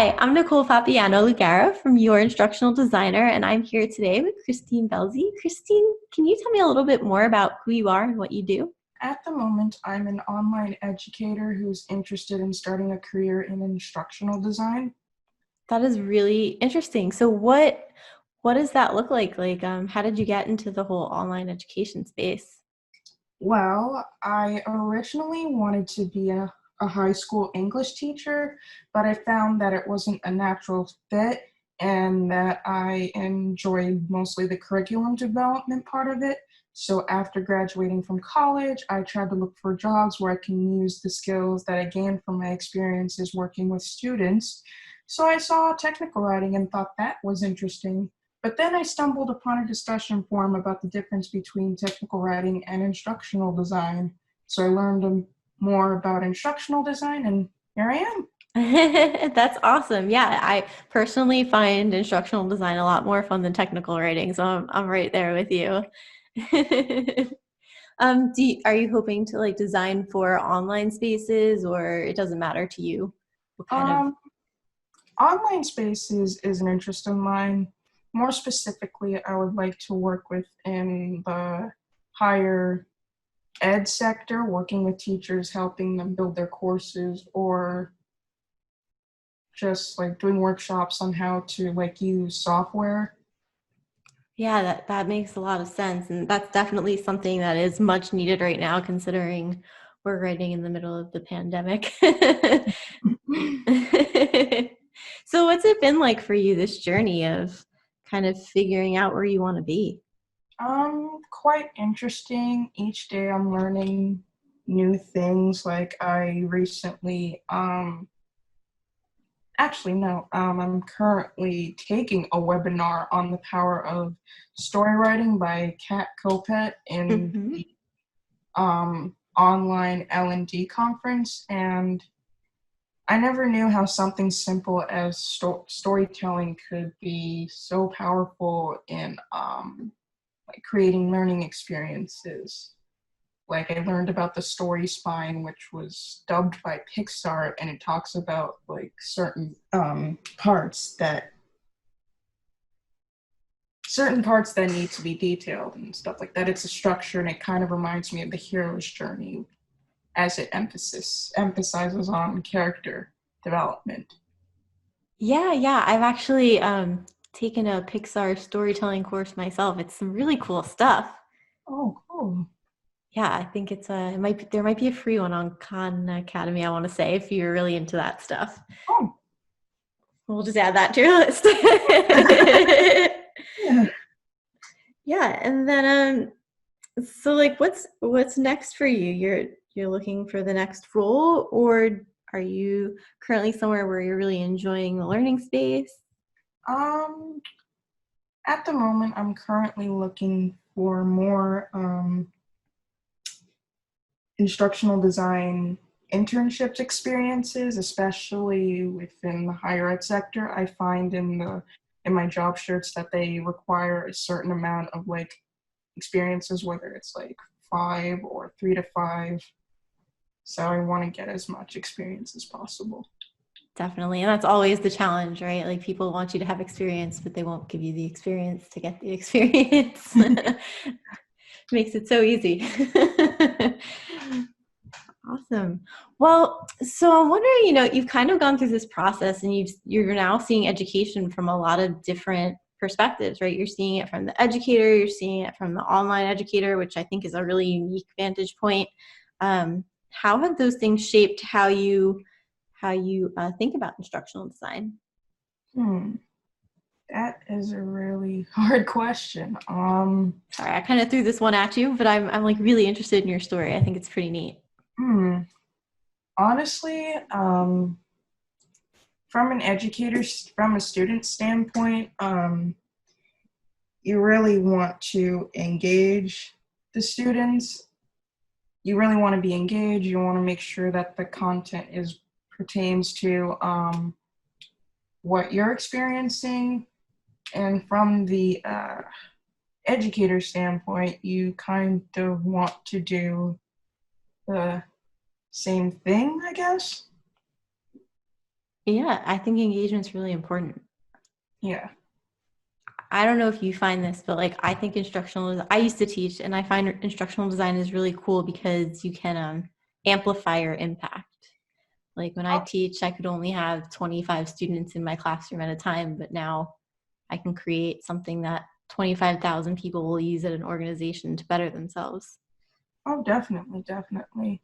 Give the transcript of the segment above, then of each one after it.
Hi, I'm Nicole Fabiano Lugara from Your Instructional Designer, and I'm here today with Christine Belzie. Christine, can you tell me a little bit more about who you are and what you do? At the moment, I'm an online educator who's interested in starting a career in instructional design. That is really interesting. So what does that look like? How did you get into the whole online education space? Well, I originally wanted to be a high school English teacher, but I found that it wasn't a natural fit and that I enjoyed mostly the curriculum development part of it. So after graduating from college, I tried to look for jobs where I can use the skills that I gained from my experiences working with students. So I saw technical writing and thought that was interesting. But then I stumbled upon a discussion forum about the difference between technical writing and instructional design. So I learned more about instructional design, and here I am. That's awesome. Yeah, I personally find instructional design a lot more fun than technical writing, so I'm right there with you. Are you hoping to like design for online spaces, or it doesn't matter to you? What kind of Um, Online spaces is an interest of mine. More specifically, I would like to work within the higher ed sector, working with teachers, helping them build their courses, or just like doing workshops on how to like use software. Yeah, that makes a lot of sense, and that's definitely something that is much needed right now, considering we're writing in the middle of the pandemic. So what's it been like for you, this journey of kind of figuring out where you want to be? Quite interesting. Each day I'm learning new things. Like I recently, actually no, I'm currently taking a webinar on the power of story writing by Kat Kopet in Hmm. the online L&D conference, and I never knew how something simple as storytelling could be so powerful in like creating learning experiences. Like I learned about the story spine, which was dubbed by Pixar, and it talks about like certain parts that need to be detailed and stuff like that. It's a structure, and it kind of reminds me of the hero's journey as it emphasizes on character development. Yeah. I've actually taken a Pixar storytelling course myself. It's some really cool stuff. Oh, cool. Yeah, I think there might be a free one on Khan Academy, I want to say, if you're really into that stuff. Oh, We'll just add that to your list. yeah. Yeah, and then so like what's next for you? You're looking for the next role, or are you currently somewhere where you're really enjoying the learning space? Um, at the moment, I'm currently looking for more instructional design internships experiences, especially within the higher ed sector. I find in my job shirts that they require a certain amount of like experiences, whether it's like 5 or 3 to 5. So I want to get as much experience as possible. Definitely. And that's always the challenge, right? Like people want you to have experience, but they won't give you the experience to get the experience. Makes it so easy. Awesome. Well, so I'm wondering, you've kind of gone through this process and you're now seeing education from a lot of different perspectives, right? You're seeing it from the educator, you're seeing it from the online educator, which I think is a really unique vantage point. How have those things shaped how you think about instructional design? Hmm, that is a really hard question. Sorry, I kind of threw this one at you, but I'm like really interested in your story. I think it's pretty neat. Hmm. Honestly, from a student standpoint, you really want to engage the students. You really want to be engaged. You want to make sure that the content is pertains to what you're experiencing. And from the educator standpoint, you kind of want to do the same thing, I guess. Yeah, I think engagement's really important. Yeah. I don't know if you find this, but like I think I used to teach and I find instructional design is really cool because you can amplify your impact. Like when I teach, I could only have 25 students in my classroom at a time, but now I can create something that 25,000 people will use at an organization to better themselves. Oh, definitely, definitely.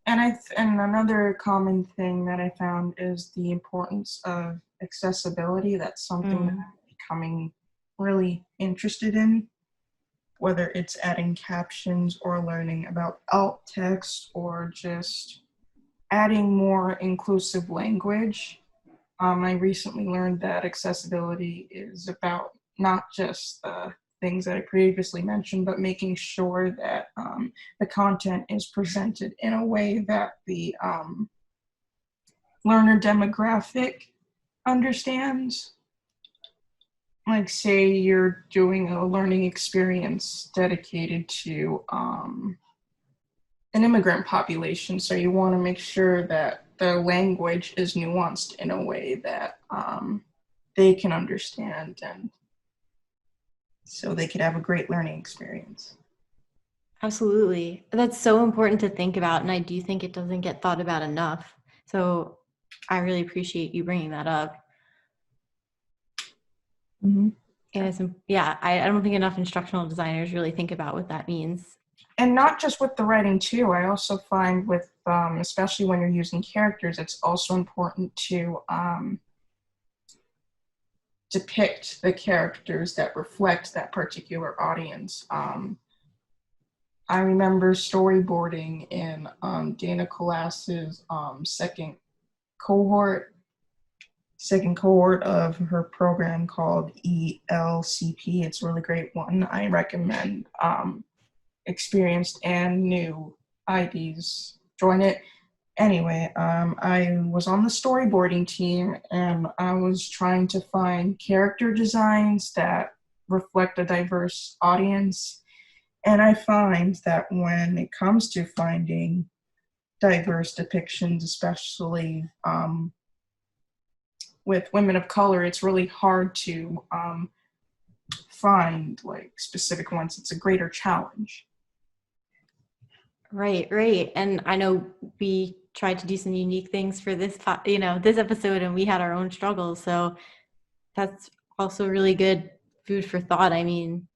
And another common thing that I found is the importance of accessibility. That's something that Mm. I'm becoming really interested in, whether it's adding captions or learning about alt text or just adding more inclusive language. I recently learned that accessibility is about not just the things that I previously mentioned, but making sure that the content is presented in a way that the learner demographic understands. Like, say you're doing a learning experience dedicated to an immigrant population, so you want to make sure that the language is nuanced in a way that they can understand, and so they could have a great learning experience. Absolutely. That's so important to think about. And I do think it doesn't get thought about enough. So I really appreciate you bringing that up. Mm-hmm. And yeah, I don't think enough instructional designers really think about what that means. And not just with the writing too. I also find with, especially when you're using characters, it's also important to depict the characters that reflect that particular audience. I remember storyboarding in Dana Colas's cohort, second cohort of her program called ELCP. It's a really great one. I recommend experienced and new IDs join it. Anyway, I was on the storyboarding team and I was trying to find character designs that reflect a diverse audience. And I find that when it comes to finding diverse depictions, especially with women of color, it's really hard to find like specific ones. It's a greater challenge. Right, right. And I know we tried to do some unique things for this episode, and we had our own struggles. So that's also really good food for thought. I mean,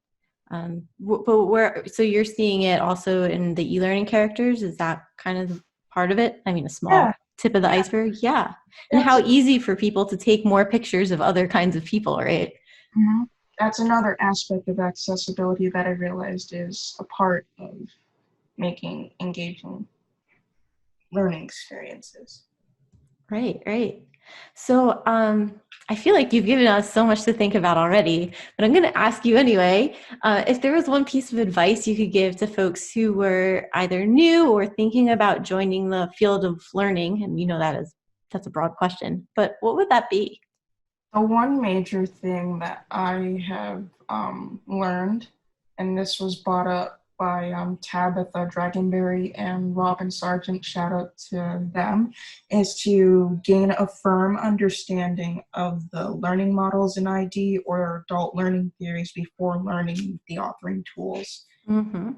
so you're seeing it also in the e-learning characters? Is that kind of part of it? I mean, a Yeah, small tip of the yeah, iceberg. Yeah. And that's how easy for people to take more pictures of other kinds of people, right? mhm. That's another aspect of accessibility that I realized is a part of making engaging learning experiences. Right, right. So, I feel like you've given us so much to think about already, but I'm going to ask you anyway, if there was one piece of advice you could give to folks who were either new or thinking about joining the field of learning, and that's a broad question, but what would that be? The one major thing that I have learned, and this was brought up by Tabitha Dragonberry and Robin Sargent, shout out to them, is to gain a firm understanding of the learning models in ID or adult learning theories before learning the authoring tools. Mm-hmm.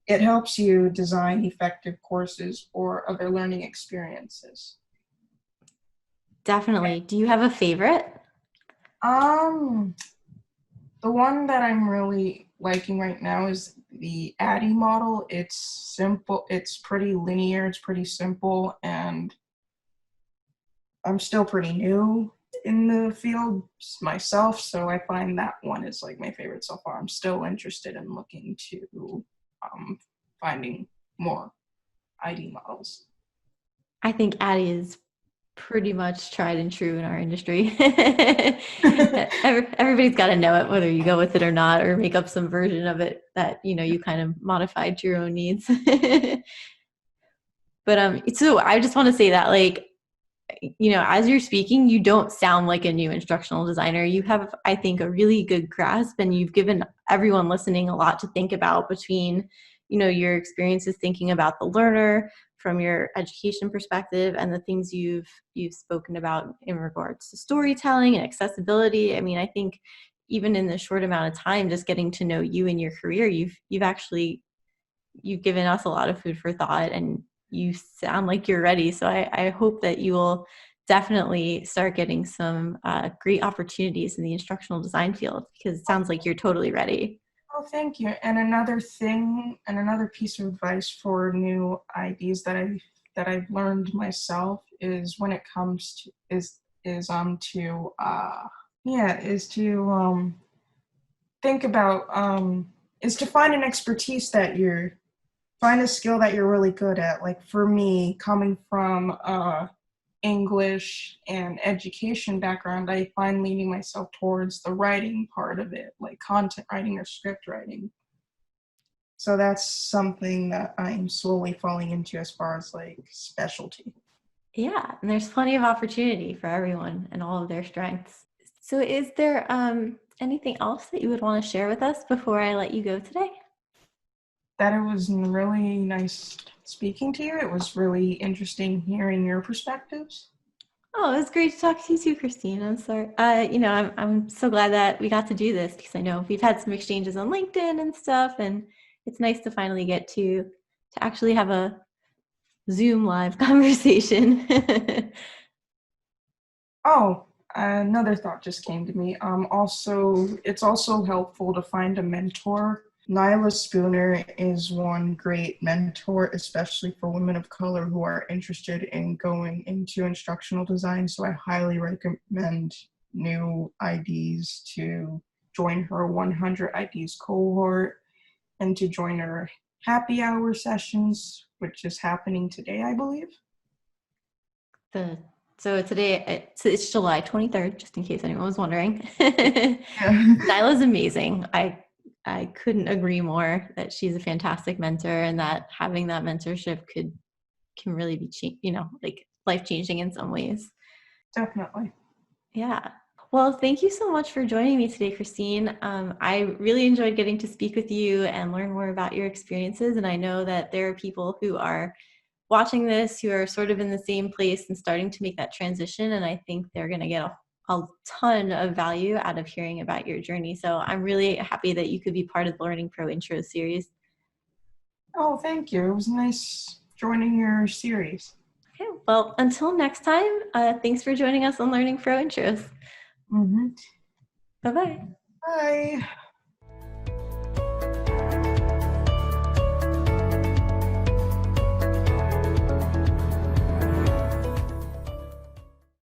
It helps you design effective courses or other learning experiences. Definitely. Do you have a favorite? Um, The one that I'm really liking right now is the Addy model. It's simple, it's pretty linear, it's pretty simple, and I'm still pretty new in the field myself, so I find that one is like my favorite so far. I'm still interested in looking to um, finding more ID models. I think Addie is pretty much tried and true in our industry. Everybody's got to know it, whether you go with it or not, or make up some version of it that you kind of modified to your own needs. But so I just want to say that, like, as you're speaking, you don't sound like a new instructional designer. You have, I think, a really good grasp, and you've given everyone listening a lot to think about between, your experiences thinking about the learner from your education perspective and the things you've spoken about in regards to storytelling and accessibility. I mean, I think even in the short amount of time, just getting to know you and your career, you've given us a lot of food for thought, and you sound like you're ready. So I hope that you will definitely start getting some great opportunities in the instructional design field, because it sounds like you're totally ready. Oh, thank you. And another piece of advice for new IDs that I've learned myself is when it comes to to is to think about is to find an expertise that you're find a skill that you're really good at. Like for me, coming from English and education background, I find leaning myself towards the writing part of it, like content writing or script writing. So that's something that I'm slowly falling into as far as like specialty. Yeah, and there's plenty of opportunity for everyone and all of their strengths. So is there anything else that you would want to share with us before I let you go today? That it was really nice speaking to you. It was really interesting hearing your perspectives. Oh, it was great to talk to you too, Christine. I'm sorry. I'm so glad that we got to do this, because I know we've had some exchanges on LinkedIn and stuff, and it's nice to finally get to actually have a Zoom live conversation. Oh, another thought just came to me. It's also helpful to find a mentor. Nyla Spooner is one great mentor, especially for women of color who are interested in going into instructional design. So I highly recommend new IDs to join her 100 IDs cohort and to join her happy hour sessions, which is happening today, I believe. So today, it's July 23rd, just in case anyone was wondering. Yeah. Nyla's amazing. I couldn't agree more that she's a fantastic mentor, and that having that mentorship can really be, like life-changing in some ways. Definitely. Yeah. Well, thank you so much for joining me today, Christine. I really enjoyed getting to speak with you and learn more about your experiences. And I know that there are people who are watching this who are sort of in the same place and starting to make that transition. And I think they're going to get a ton of value out of hearing about your journey. So I'm really happy that you could be part of the Learning Pro Intro series. Oh, thank you. It was nice joining your series. Okay, well, until next time, thanks for joining us on Learning Pro Intros. Mm-hmm. Bye-bye. Bye.